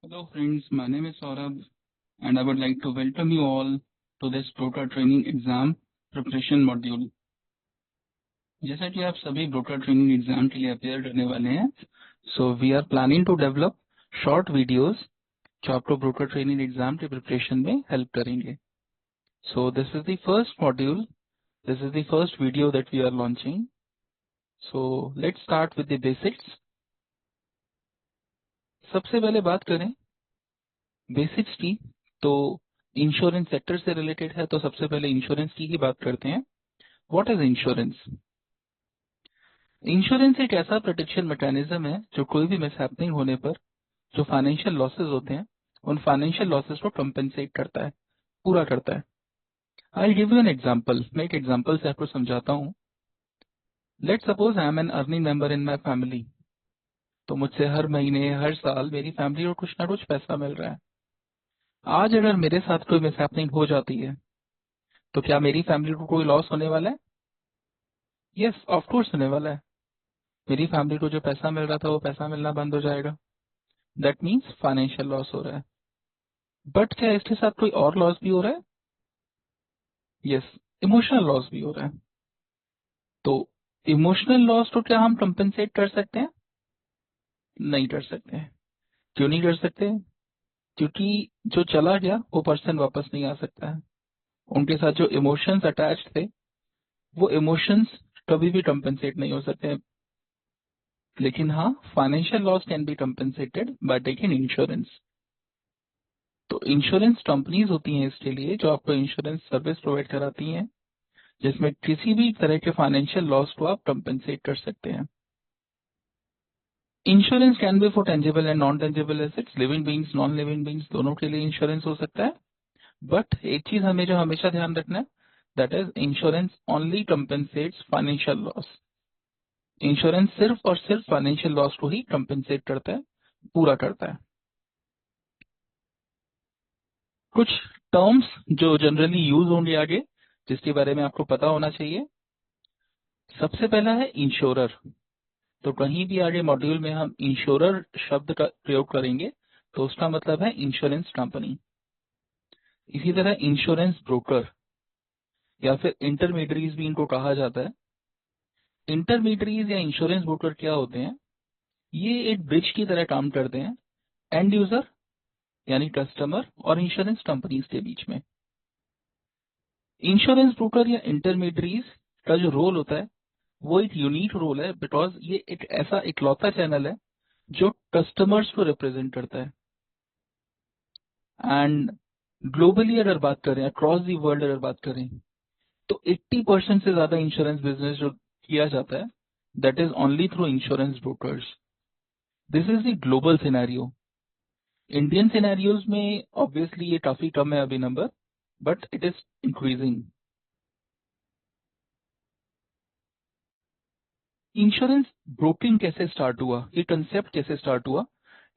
Hello friends, my name is Saurabh and I would like to welcome you all to this broker training exam preparation module। जैसा कि आप सभी broker training exam के लिए appear करने वाले हैं, so we are planning to develop short videos जो आपको broker training exam के preparation में help करेंगे। So this is the first module, this is the first video that we are launching। So let's start with the basics। सबसे पहले बात करें basics की, तो इंश्योरेंस सेक्टर से रिलेटेड है, तो सबसे पहले इंश्योरेंस की ही बात करते हैं। What is insurance? इंश्योरेंस एक ऐसा प्रोटेक्शन मैकेनिज्म है जो कोई भी मिसहैपनिंग होने पर जो फाइनेंशियल लॉसेस होते हैं उन फाइनेंशियल लॉसेस को कंपेंसेट करता है, पूरा करता है। I give you an example, मैं एक एग्जांपल से आपको समझाता हूँ। Let suppose I am an earning member in my family, तो मुझसे हर महीने हर साल मेरी फैमिली को कुछ ना कुछ पैसा मिल रहा है। आज अगर मेरे साथ कोई मिसहैपनिंग हो जाती है तो क्या मेरी फैमिली को कोई लॉस होने वाला है? यस, ऑफ कोर्स होने वाला है। मेरी फैमिली को जो पैसा मिल रहा था वो पैसा मिलना बंद हो जाएगा। दैट मीन्स फाइनेंशियल लॉस हो रहा है। बट क्या इसके साथ कोई और लॉस भी हो रहा है? यस, इमोशनल लॉस भी हो रहा है। तो इमोशनल लॉस को क्या हम कंपेंसेट कर सकते हैं? नहीं कर सकते हैं। क्यों नहीं कर सकते? क्योंकि जो चला गया वो पर्सन वापस नहीं आ सकता है। उनके साथ जो इमोशंस अटैच थे वो इमोशंस कभी भी कंपेंसेट नहीं हो सकते हैं। लेकिन हाँ, financial loss can be compensated by taking insurance. तो इंश्योरेंस कंपनीज होती हैं इसके लिए, जो आपको इंश्योरेंस सर्विस प्रोवाइड कराती हैं, जिसमें किसी भी तरह के फाइनेंशियल लॉस को आप कंपेंसेट कर सकते हैं। Insurance can be for tangible and non tangible assets, living beings non living beings दोनों के लिए इंश्योरेंस हो सकता है। बट एक चीज हमें जो हमेशा ध्यान रखना है, that is insurance only compensates financial loss. Insurance सिर्फ और सिर्फ फाइनेंशियल लॉस को ही कंपेंसेट करता है, पूरा करता है। कुछ टर्म्स जो जनरली यूज होंगे आगे, जिसके बारे में आपको पता होना चाहिए। सबसे पहला है इंश्योरर। तो कहीं भी आगे मॉड्यूल में हम इंश्योरर शब्द का प्रयोग करेंगे तो उसका मतलब है इंश्योरेंस कंपनी। इसी तरह इंश्योरेंस ब्रोकर या फिर इंटरमीडियरीज भी इनको कहा जाता है। इंटरमीडियरीज या इंश्योरेंस ब्रोकर क्या होते हैं? ये एक ब्रिज की तरह काम करते हैं एंड यूजर यानी कस्टमर और इंश्योरेंस कंपनीज के बीच में। इंश्योरेंस ब्रोकर या इंटरमीडियरीज का जो रोल होता है वो एक यूनिक रोल है, बिकॉज ये एक ऐसा इकलौता चैनल है जो कस्टमर्स को रिप्रेजेंट करता है। एंड ग्लोबली अगर बात करें, अक्रॉस दी वर्ल्ड अगर बात करें, तो 80% से ज्यादा इंश्योरेंस बिजनेस जो किया जाता है that is only through insurance brokers. This is the global scenario. Indian scenarios में ऑब्वियसली ये काफी कम है अभी number, but it is increasing. Insurance broking कैसे स्टार्ट हुआ, ये कंसेप्ट कैसे स्टार्ट हुआ,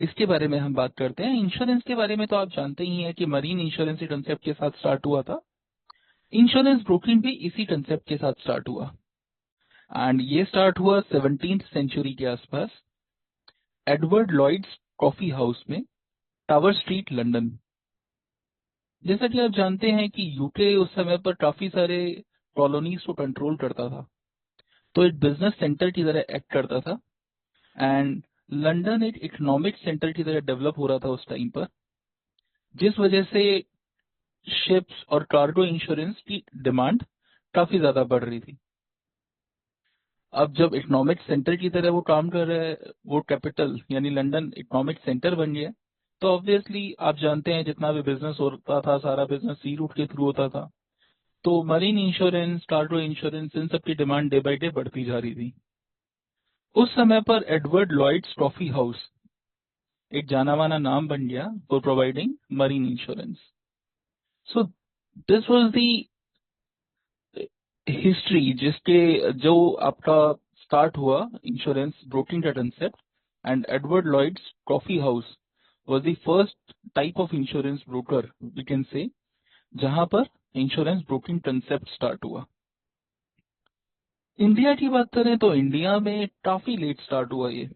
इसके बारे में हम बात करते हैं। इंश्योरेंस के बारे में तो आप जानते ही हैं कि मरीन इंश्योरेंस के कंसेप्ट के साथ स्टार्ट हुआ था। इंश्योरेंस ब्रोकिंग भी इसी कंसेप्ट के साथ स्टार्ट हुआ एंड ये स्टार्ट हुआ 17th सेंचुरी के आसपास, एडवर्ड लॉयड्स कॉफी हाउस में, टावर स्ट्रीट लंदन। जैसा कि आप जानते हैं कि यूके उस समय पर काफी सारे कॉलोनीज को कंट्रोल करता था, तो एक बिजनेस सेंटर की तरह एक्ट करता था एंड लंदन एक इकोनॉमिक सेंटर की तरह डेवलप हो रहा था उस टाइम पर, जिस वजह से शिप्स और कार्गो इंश्योरेंस की डिमांड काफी ज्यादा बढ़ रही थी। अब जब इकोनॉमिक सेंटर की तरह वो काम कर रहा है, वो कैपिटल यानी लंदन इकोनॉमिक सेंटर बन गया, तो ऑब्वियसली आप जानते हैं जितना भी बिजनेस होता था सारा बिजनेस सी रूट के थ्रू होता था, तो मरीन इंश्योरेंस, कार्गो इंश्योरेंस, इन सब की डिमांड डे बाई डे बढ़ती जा रही थी। उस समय पर एडवर्ड लॉयड्स कॉफी हाउस एक जाना माना नाम बन गया for providing marine insurance. So this was the history जिसके जो आपका स्टार्ट हुआ इंश्योरेंस ब्रोकिंग का concept, and Edward Lloyd's coffee house was the first type of insurance broker we can say, जहां पर इंश्योरेंस ब्रोकिंग कंसेप्ट स्टार्ट हुआ। India की बात करें तो इंडिया में काफी लेट स्टार्ट हुआ ये।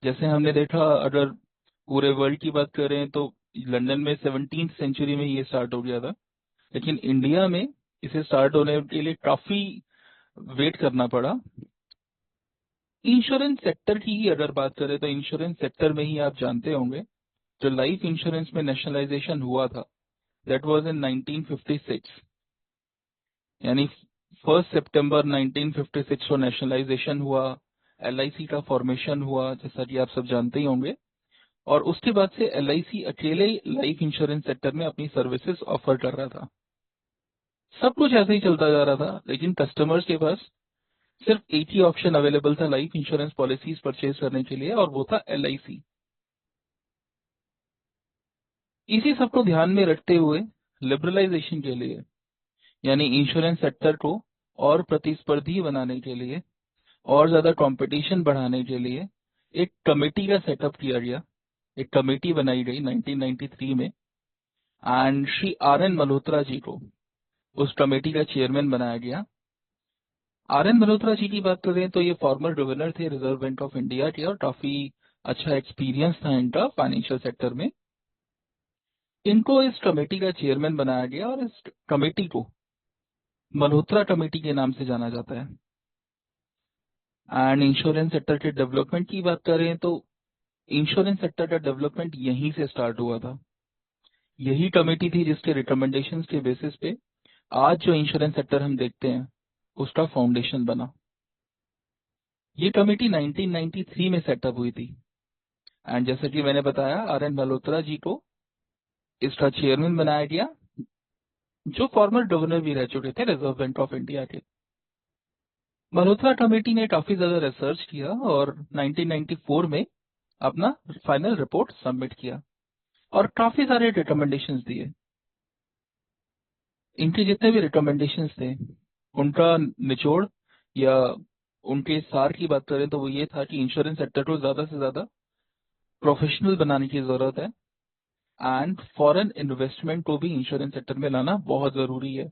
जैसे हमने देखा, अगर पूरे वर्ल्ड की बात करें तो लंदन में 17th सेंचुरी में ये स्टार्ट हो गया था, लेकिन इंडिया में इसे स्टार्ट होने के लिए काफी वेट करना पड़ा। इंश्योरेंस सेक्टर की ही अगर बात करें तो इंश्योरेंस सेक्टर में ही आप जानते होंगे जो लाइफ इंश्योरेंस में नेशनलाइजेशन हुआ था, दैट वाज इन 1956। यानी 1 सितंबर 1956 को नेशनलाइजेशन हुआ, एलआईसी का फॉर्मेशन हुआ, जैसा कि आप सब जानते ही होंगे। और उसके बाद से एलआईसी अकेले लाइफ इंश्योरेंस सेक्टर में अपनी सर्विसेज ऑफर कर रहा था। सब कुछ ऐसे ही चलता जा रहा था, लेकिन कस्टमर्स के पास सिर्फ एक ही ऑप्शन अवेलेबल था लाइफ इंश्योरेंस पॉलिसीज परचेज करने के लिए, और वो था एलआईसी। इसी सबको ध्यान में रखते हुए लिबरलाइजेशन के लिए, यानी इंश्योरेंस सेक्टर को और प्रतिस्पर्धी बनाने के लिए, और ज्यादा कंपटीशन बढ़ाने के लिए एक कमेटी का सेटअप किया गया। एक कमेटी बनाई गई 1993 में, and Shri R N Malhotra ji को उस कमेटी का चेयरमैन बनाया गया। आर एन मल्होत्रा जी की बात करें तो ये फॉर्मर गवर्नर थे रिजर्व बैंक ऑफ इंडिया के, और काफी अच्छा एक्सपीरियंस था इनका फाइनेंशियल सेक्टर में। इनको इस कमेटी का चेयरमैन बनाया गया, और इस कमेटी को मल्होत्रा कमेटी के नाम से जाना जाता है। एंड इंश्योरेंस सेक्टर के डेवलपमेंट की बात करें तो इंश्योरेंस सेक्टर का डेवलपमेंट यहीं से स्टार्ट हुआ था। यही कमेटी थी जिसके रिकमेंडेशंस के बेसिस पे आज जो इंश्योरेंस सेक्टर हम देखते हैं उसका फाउंडेशन बना। ये कमेटी 1993 में सेटअप हुई थी, एंड जैसे कि मैंने बताया आर एन मल्होत्रा जी को इसका चेयरमैन बनाया गया, जो फॉर्मर गवर्नर भी रह चुके थे रिजर्व बैंक ऑफ इंडिया के। मल्होत्रा कमेटी ने काफी ज्यादा रिसर्च किया और 1994 में अपना फाइनल रिपोर्ट सबमिट किया और काफी सारे रिकमेंडेशंस दिए। इनके जितने भी रिकमेंडेशंस थे उनका निचोड़ या उनके सार की बात करें तो वो ये था कि इंश्योरेंस सेक्टर को ज्यादा से ज्यादा प्रोफेशनल बनाने की जरूरत है, एंड फॉरेन इन्वेस्टमेंट को भी इंश्योरेंस सेक्टर में लाना बहुत जरूरी है।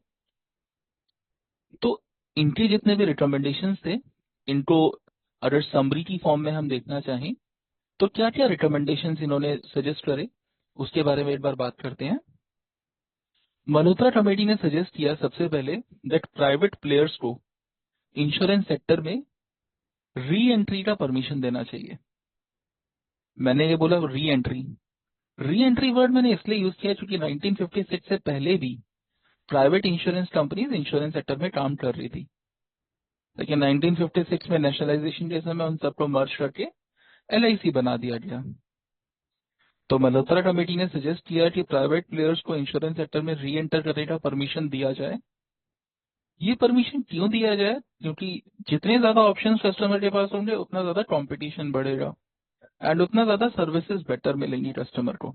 तो इनके जितने भी रिकमेंडेशंस थे, इनको अगर समरी की फॉर्म में हम देखना चाहें तो क्या क्या रिकमेंडेशंस इन्होंने सजेस्ट करे उसके बारे में एक बार बात करते हैं। मल्होत्रा कमेटी ने सजेस्ट किया सबसे पहले दैट प्राइवेट प्लेयर्स को इंश्योरेंस सेक्टर में री एंट्री का परमिशन देना चाहिए। मैंने ये बोला re entry, re entry word मैंने इसलिए यूज किया क्योंकि 1956 से पहले भी private insurance companies insurance sector में काम कर रही थी, लेकिन 1956 में नेशनलाइजेशन के समय उन सबको मर्ज करके एलआईसी बना दिया गया। तो मल्होत्रा कमेटी ने सजेस्ट किया कि प्राइवेट प्लेयर्स को इंश्योरेंस सेक्टर में री एंटर करने का परमिशन दिया जाए। ये परमिशन क्यों दिया जाए? क्योंकि जितने ज्यादा ऑप्शंस कस्टमर के पास होंगे उतना ज्यादा कंपटीशन बढ़ेगा, एंड उतना ज्यादा सर्विसेज बेटर मिलेंगी कस्टमर को।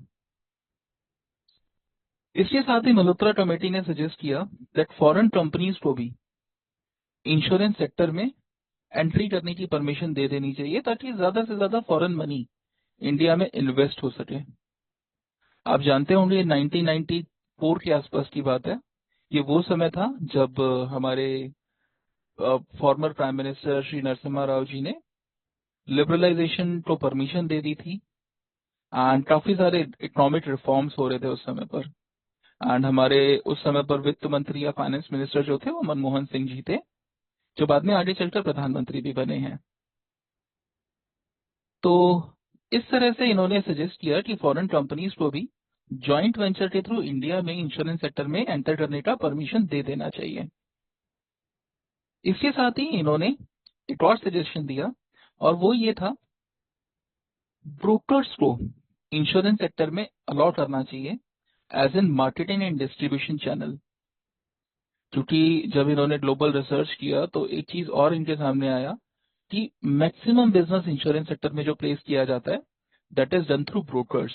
इसके साथ ही मल्होत्रा कमेटी ने सजेस्ट किया दैट फॉरेन कंपनीज को भी इंश्योरेंस सेक्टर में एंट्री करने की परमिशन दे देनी चाहिए, ताकि ज्यादा से ज्यादा फॉरेन मनी इंडिया में इन्वेस्ट हो सके। आप जानते होंगे ये 1994 के आसपास की बात है। ये वो समय था जब हमारे former prime minister Shri Narasimha Rao ji ने लिबरलाइजेशन को परमिशन दे दी थी, एंड काफी सारे इकोनॉमिक रिफॉर्म्स हो रहे थे उस समय पर। एंड हमारे उस समय पर वित्त मंत्री या फाइनेंस मिनिस्टर जो थे वो मनमोहन सिंह जी थे, जो बाद में आगे चलकर प्रधानमंत्री भी बने हैं। तो इस तरह से इन्होंने सजेस्ट किया कि फॉरेन कंपनीज को भी जॉइंट वेंचर के थ्रू इंडिया में इंश्योरेंस सेक्टर में एंटर करने का परमिशन दे देना चाहिए। इसके साथ ही इन्होंने एक और सजेशन दिया, और वो ये था ब्रोकर्स को इंश्योरेंस सेक्टर में अलाउ करना चाहिए as an marketing and distribution channel. क्योंकि जब इन्होंने ग्लोबल रिसर्च किया तो एक चीज और इनके सामने आया कि मैक्सिमम बिजनेस इंश्योरेंस सेक्टर में जो प्लेस किया जाता है that is done through brokers.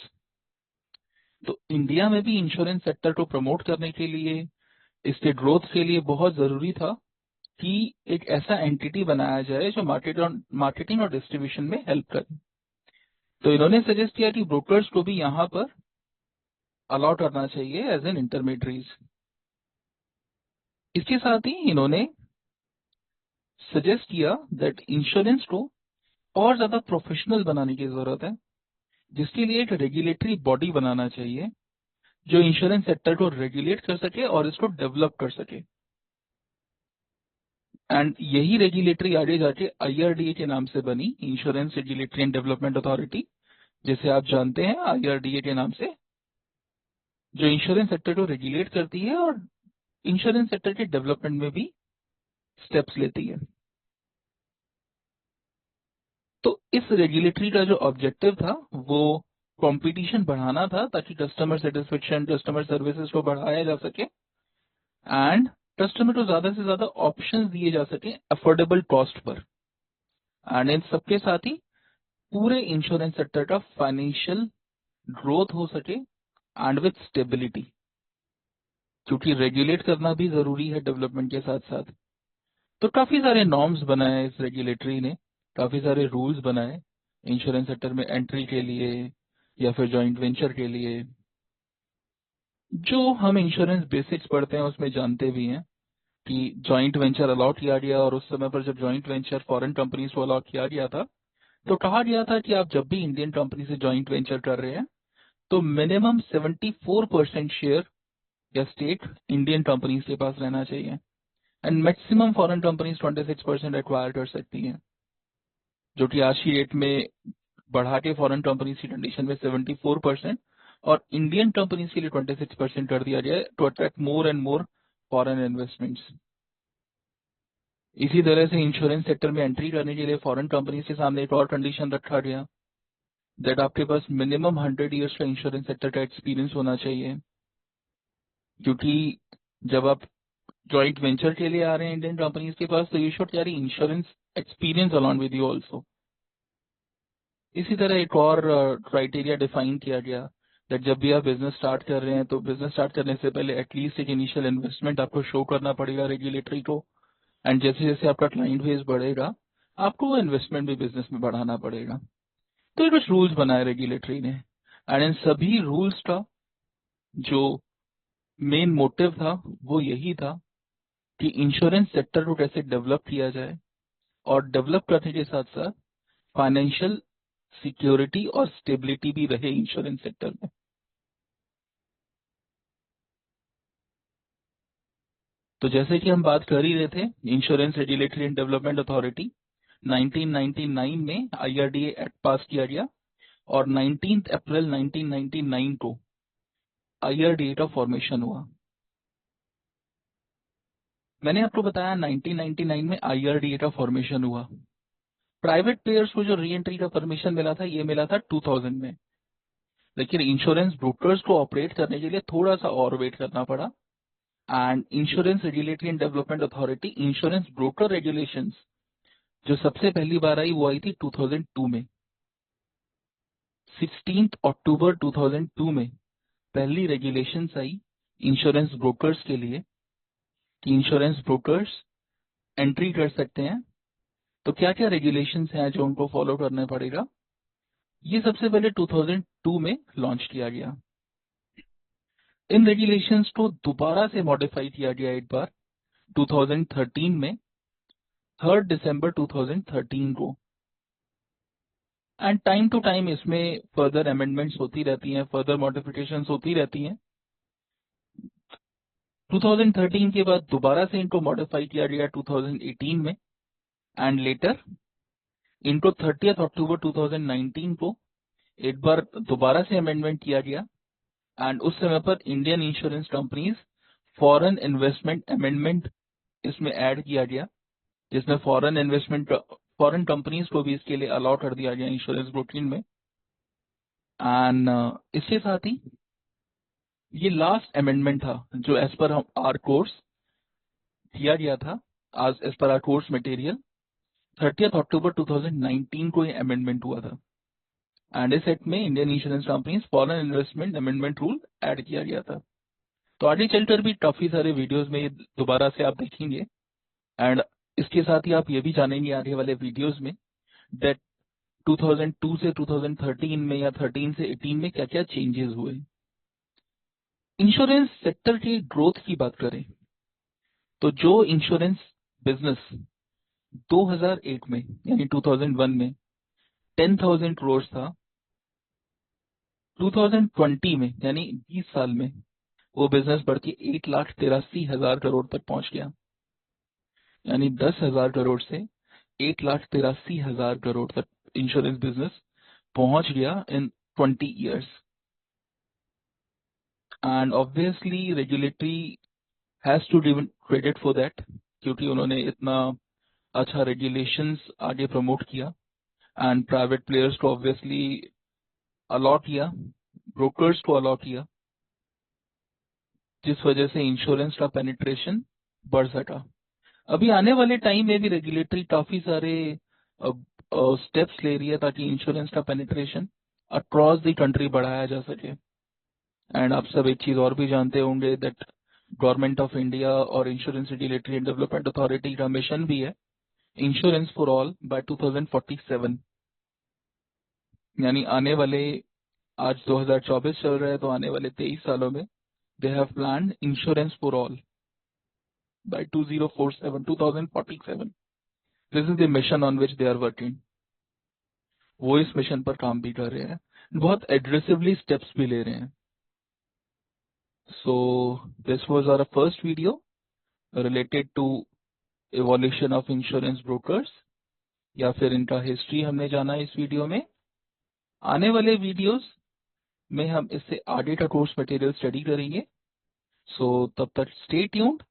तो इंडिया में भी इंश्योरेंस सेक्टर को प्रमोट करने के लिए, इसके ग्रोथ के लिए बहुत जरूरी था कि एक ऐसा एंटिटी बनाया जाए जो मार्केटिंग और डिस्ट्रीब्यूशन में हेल्प करे। तो इन्होंने सजेस्ट किया कि ब्रोकर्स को भी यहाँ पर अलाउ करना चाहिए एज एन इंटरमीडियरीज। इसके साथ ही इन्होंने सजेस्ट किया दैट इंश्योरेंस को और ज्यादा प्रोफेशनल बनाने की जरूरत है, जिसके लिए एक रेगुलेटरी बॉडी बनाना चाहिए जो इंश्योरेंस सेक्टर को रेगुलेट कर सके और इसको डेवलप कर सके। एंड यही रेगुलेटरी आगे जाके IRDA के नाम से बनी, insurance regulatory and development authority, जिसे आप जानते हैं IRDA के नाम से, जो इंश्योरेंस सेक्टर को रेगुलेट करती है और इंश्योरेंस सेक्टर के डेवलपमेंट में भी स्टेप्स लेती है। तो इस रेगुलेटरी का जो ऑब्जेक्टिव था वो कंपटीशन बढ़ाना था ताकि कस्टमर सेटिस्फेक्शन, कस्टमर सर्विसेज को बढ़ाया जा सके एंड कस्टमर को ज्यादा से ज्यादा ऑप्शंस दिए जा सके affordable cost per. And in सबके साथ ही पूरे इंश्योरेंस सेक्टर का फाइनेंशियल ग्रोथ हो सके एंड विथ स्टेबिलिटी, क्योंकि रेगुलेट करना भी जरूरी है डेवलपमेंट के साथ साथ। तो काफी सारे नॉर्म्स बनाए इस रेगुलेटरी ने, काफी सारे रूल्स बनाए इंश्योरेंस सेक्टर में एंट्री के लिए या फिर जॉइंट वेंचर के लिए। जो हम इंश्योरेंस बेसिक्स पढ़ते हैं उसमें जानते भी हैं कि जॉइंट वेंचर अलाउ किया गया, और उस समय पर जब जॉइंट वेंचर फॉरेन कंपनीज को अलाउ किया गया था तो कहा गया था कि आप जब भी इंडियन कंपनी से जॉइंट वेंचर कर रहे हैं तो मिनिमम 74% शेयर या स्टेक इंडियन कंपनीज के पास रहना चाहिए and maximum foreign companies 26% acquire कर सकती हैं, जो कि आज की डेट में बढ़ा के फॉरेन कंपनीज की कंडीशन में 74% और इंडियन कंपनीज के लिए 26% कर दिया गया to attract more and more foreign investments. इसी तरह से इंश्योरेंस सेक्टर में एंट्री करने के लिए फॉरेन कंपनीज के सामने एक और कंडीशन रखा गया दैट आपके पास मिनिमम 100 ईयर्स का इंश्योरेंस सेक्टर का एक्सपीरियंस होना चाहिए, क्योंकि जब आप जॉइंट वेंचर के लिए आ रहे हैं इंडियन कंपनीज के पास तो you should carry insurance experience along with you also. इसी तरह एक और क्राइटेरिया डिफाइन किया गया दैट जब भी आप बिजनेस स्टार्ट कर रहे हैं तो बिजनेस स्टार्ट करने से पहले एटलीस्ट एक इनिशियल इन्वेस्टमेंट आपको शो करना पड़ेगा रेगुलेटरी को, एंड जैसे जैसे आपका क्लाइंट बेस बढ़ेगा आपको वो इन्वेस्टमेंट भी बिजनेस में बढ़ाना पड़ेगा। तो ये कुछ रूल्स बनाए रेगुलेटरी ने एंड इन सभी रूल्स का जो मेन मोटिव था वो यही था कि इंश्योरेंस सेक्टर को कैसे डेवलप किया जाए और डेवलप करने के साथ साथ फाइनेंशियल सिक्योरिटी और स्टेबिलिटी भी रहे इंश्योरेंस सेक्टर में। तो जैसे कि हम बात कर ही रहे थे, insurance regulatory and development authority 1999 में IRDA एक्ट पास किया गया और 19 अप्रैल 1999 को IRDA का फॉर्मेशन हुआ। मैंने आपको बताया 1999 में IRDA का फॉर्मेशन हुआ। प्राइवेट प्लेयर्स को जो री एंट्री का परमिशन मिला था ये मिला था 2000 में, लेकिन इंश्योरेंस ब्रोकर्स को ऑपरेट करने के लिए थोड़ा सा और वेट करना पड़ा and insurance regulatory and development authority insurance broker regulations जो सबसे पहली बार आई वो आई थी 2002 में। 16 अक्टूबर 2002 में पहली रेगुलेशंस आई इंश्योरेंस ब्रोकर्स के लिए कि इंश्योरेंस ब्रोकर्स एंट्री कर सकते हैं। तो क्या क्या रेगुलेशंस हैं जो उनको फॉलो करना पड़ेगा, ये सबसे पहले 2002 में लॉन्च किया गया। इन रेगुलेशंस को दोबारा से मॉडिफाई किया गया एक बार 2013 में, 3 दिसंबर 2013 को, एंड टाइम टू टाइम इसमें फर्दर अमेंडमेंट्स होती रहती हैं, फर्दर मॉडिफिकेशंस होती रहती हैं। 2013 के बाद दोबारा से इनको मॉडिफाई किया गया 2018 में एंड लेटर इनको 30 अक्टूबर 2019 को एक बार दोबारा से अमेंडमेंट किया गया एंड उस समय पर Indian insurance companies foreign investment amendment इसमें ऐड किया गया, जिसमें फॉरेन कंपनीज को भी इसके लिए अलाउ कर दिया गया इंश्योरेंस ब्रोकिंग में। एंड इसके साथ ही ये लास्ट अमेंडमेंट था जो एज पर आर कोर्स किया गया था, आज as per are course material 30 अक्टूबर 2019 को ये अमेंडमेंट हुआ था एंड इस एक्ट में Indian insurance companies foreign investment amendment rule add किया गया था। तो आगे चलकर भी काफी सारे वीडियोस में ये दोबारा से आप देखेंगे एंड इसके साथ ही आप ये भी जानेंगे आगे वाले वीडियोस में दैट 2002 से 2013 में या 13 से 18 में क्या क्या चेंजेस हुए। इंश्योरेंस सेक्टर की ग्रोथ की बात करें तो जो इंश्योरेंस बिजनेस 2001 में यानी 2001 में 10,000 करोड़ था, 2020 में यानी 20 साल में वो बिजनेस बढ़ के 1,83,000 करोड़ तक पहुंच गया, यानी 10,000 करोड़ से 1,83,000 करोड़ तक इंश्योरेंस बिजनेस पहुंच गया in 20 years. And obviously regulatory has to give credit for that, क्योंकि उन्होंने इतना अच्छा रेगुलेशंस आगे प्रमोट किया एंड प्राइवेट प्लेयर्स को ऑब्वियसली अलॉट किया, ब्रोकर्स को अलॉट किया, जिस वजह से इंश्योरेंस का पेनिट्रेशन बढ़ सका। अभी आने वाले टाइम में भी रेगुलेटरी काफी सारे स्टेप्स ले रही है ताकि इंश्योरेंस का पेनिट्रेशन अक्रॉस द कंट्री बढ़ाया जा सके। एंड आप सब एक चीज और भी जानते होंगे दैट गवर्नमेंट ऑफ इंडिया और insurance regulatory and development authority का मिशन भी है इंश्योरेंस फॉर ऑल बाय 2047, यानी आने वाले, आज 2024 चल रहा है तो आने वाले 23 सालों में they have planned insurance for all by 2047। This is the mission on which they are working. वो इस मिशन पर काम भी कर रहे हैं, बहुत एग्रेसिवली स्टेप्स भी ले रहे हैं। So this was our first video related to evolution of insurance brokers, या फिर इनका हिस्ट्री हमने जाना इस वीडियो में। आने वाले वीडियोस में हम इससे आगे का कोर्स मटेरियल स्टडी करेंगे। सो तब तक stay tuned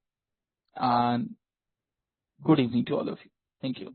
and good evening to all of you. Thank you.